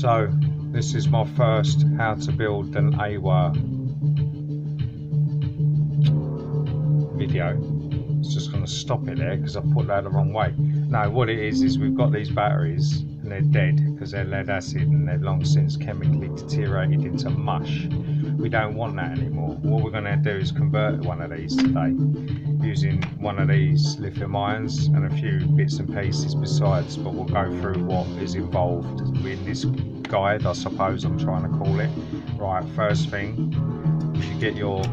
So this is my first how to build an Aiwa video. It's just going to stop it there because I put that the wrong way. No, what it is we've got these batteries and they're dead because they're lead acid and they've long since chemically deteriorated into mush. We don't want that anymore. What we're going to do is convert one of these today using one of these lithium ions and a few bits and pieces besides, but we'll go through what is involved in this guide, I suppose I'm trying to call it. Right, first thing, you get your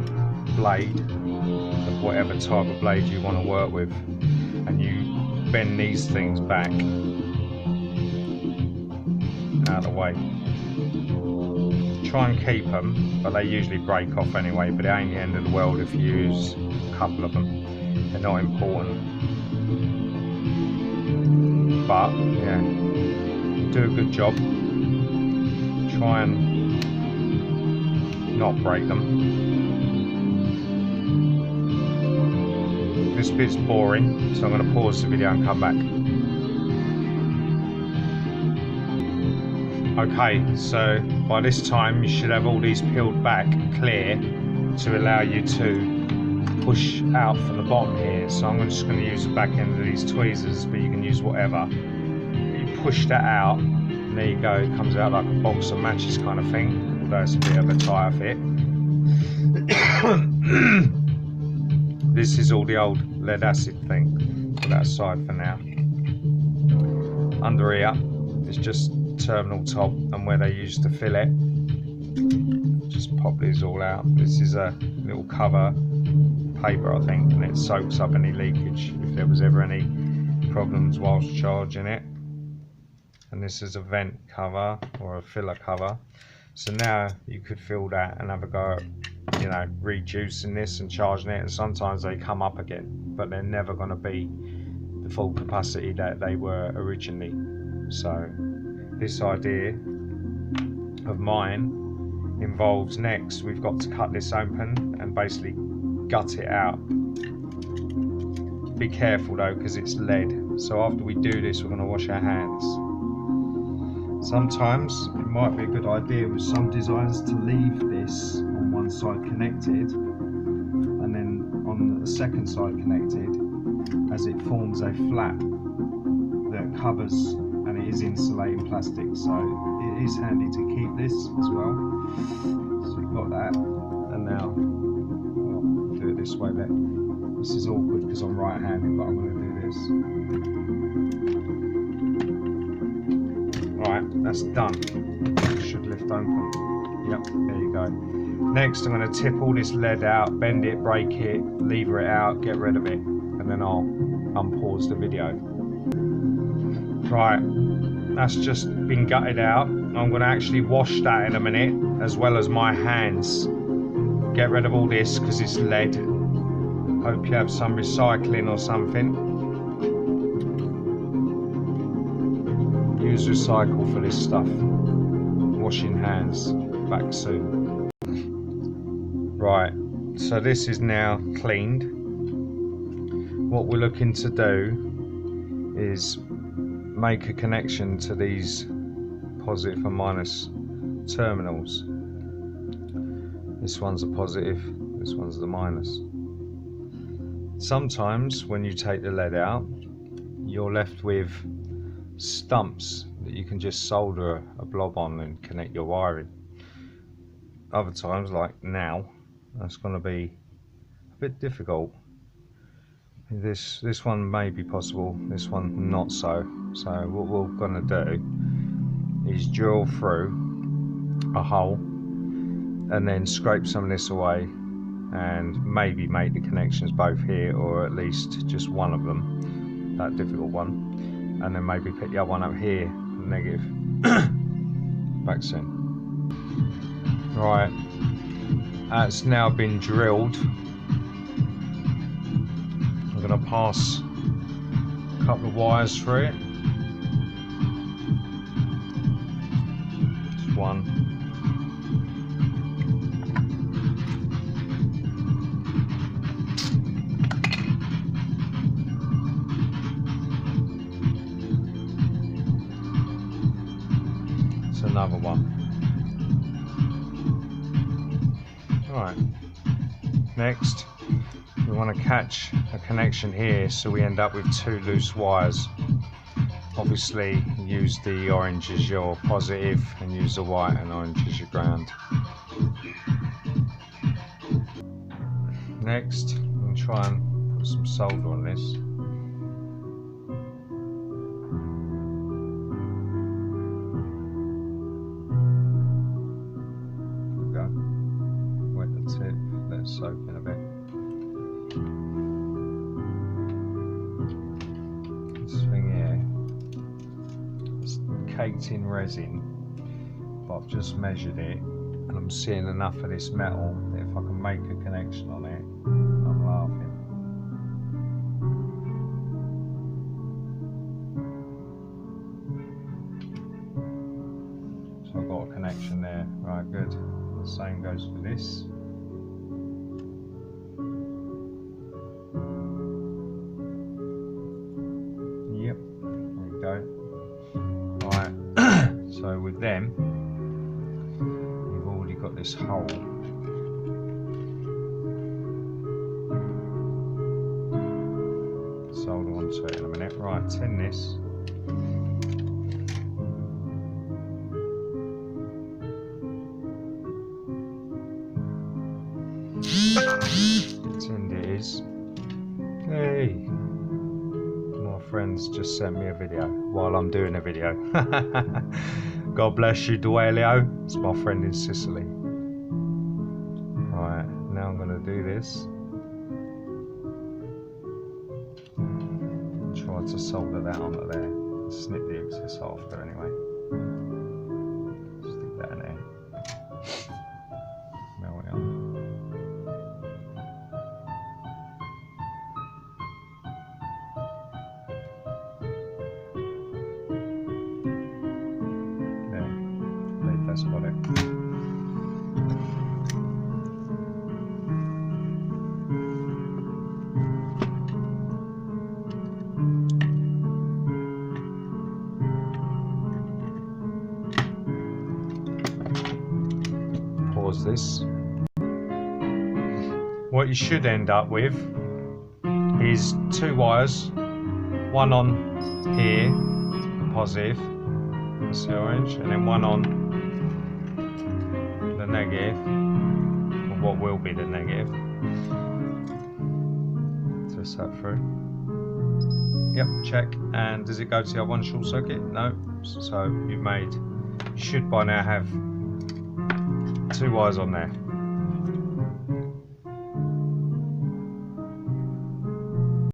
blade of whatever type of blade you want to work with, and you bend these things back out of the way. Try and keep them, but they usually break off anyway, but it ain't the end of the world if you use a couple of them. They're not important, but yeah, do a good job. Try and not break them. This bit's boring, so I'm going to pause the video and come back. Okay, so by this time you should have all these peeled back clear to allow you to push out from the bottom here. So I'm just going to use the back end of these tweezers, but you can use whatever. You push that out, and there you go, it comes out like a box of matches kind of thing, although it's a bit of a tighter fit. This is all the old lead acid thing. Put that aside for now. Under here, it's just terminal top and where they used to fill it. Just pop these all out. This is a little cover paper, I think, and it soaks up any leakage if there was ever any problems whilst charging it. And this is a vent cover or a filler cover. So now you could fill that and have a go at, you know, reducing this and charging it, and sometimes they come up again, but they're never going to be the full capacity that they were originally. So this idea of mine involves next we've got to cut this open and basically gut it out. Be careful though, because it's lead, so after we do this we're going to wash our hands. Sometimes it might be a good idea with some designs to leave this on one side connected and then on the second side connected, as it forms a flap that covers, and it is insulating plastic, so it is handy to keep this as well. So you've got that, and now I'll do it this way there. This is awkward because I'm right-handed, but I'm going to do this. Right, that's done. Should lift open. Yep, there you go. Next I'm going to tip all this lead out, bend it, break it, lever it out, get rid of it, and then I'll unpause the video. Right, that's just been gutted out. I'm going to actually wash that in a minute, as well as my hands. Get rid of all this because it's lead. Hope you have some recycling or something. Use recycle for this stuff. Washing hands. Back soon. Right, so this is now cleaned. What we're looking to do is make a connection to these positive and minus terminals. This one's a positive, this one's the minus. Sometimes when you take the lead out, you're left with stumps that you can just solder a blob on and connect your wiring. Other times, like now, that's going to be a bit difficult. This one may be possible, this one not so. So what we're going to do is drill through a hole and then scrape some of this away and maybe make the connections both here, or at least just one of them, that difficult one, and then maybe pick the other one up here, negative. Back soon. Right, that's now been drilled. I'm going to pass a couple of wires through it. Just one. So another one. Right, next we want to catch a connection here so we end up with two loose wires. Obviously use the orange as your positive and use the white and orange as your ground. Next, I'm going to try and put some solder on this. There we go. Wet the tip, let it soak in a bit. This thing here, it's caked in resin, but I've just measured it and I'm seeing enough of this metal that if I can make a connection on it, I'm laughing. So I've got a connection there. Right, good. The same goes for this. Yep, there we go. Right, so with them, you've already got this hole. Solder onto it in a minute. Right, tin this. Tinned it is. Hey, my friends just sent me a video while I'm doing a video. God bless you, Duelio. It's my friend in Sicily. Right, now I'm going to do this. Try to solder that onto there. Snip the excess after anyway. Stick that in there. Melt it on. That's got it. Pause this. What you should end up with is two wires, one on here, the positive, that's the orange, and then one on the negative, or what will be the negative. Twist that through. Yep, check. And does it go to the other one short circuit? No. So you should by now have two wires on there.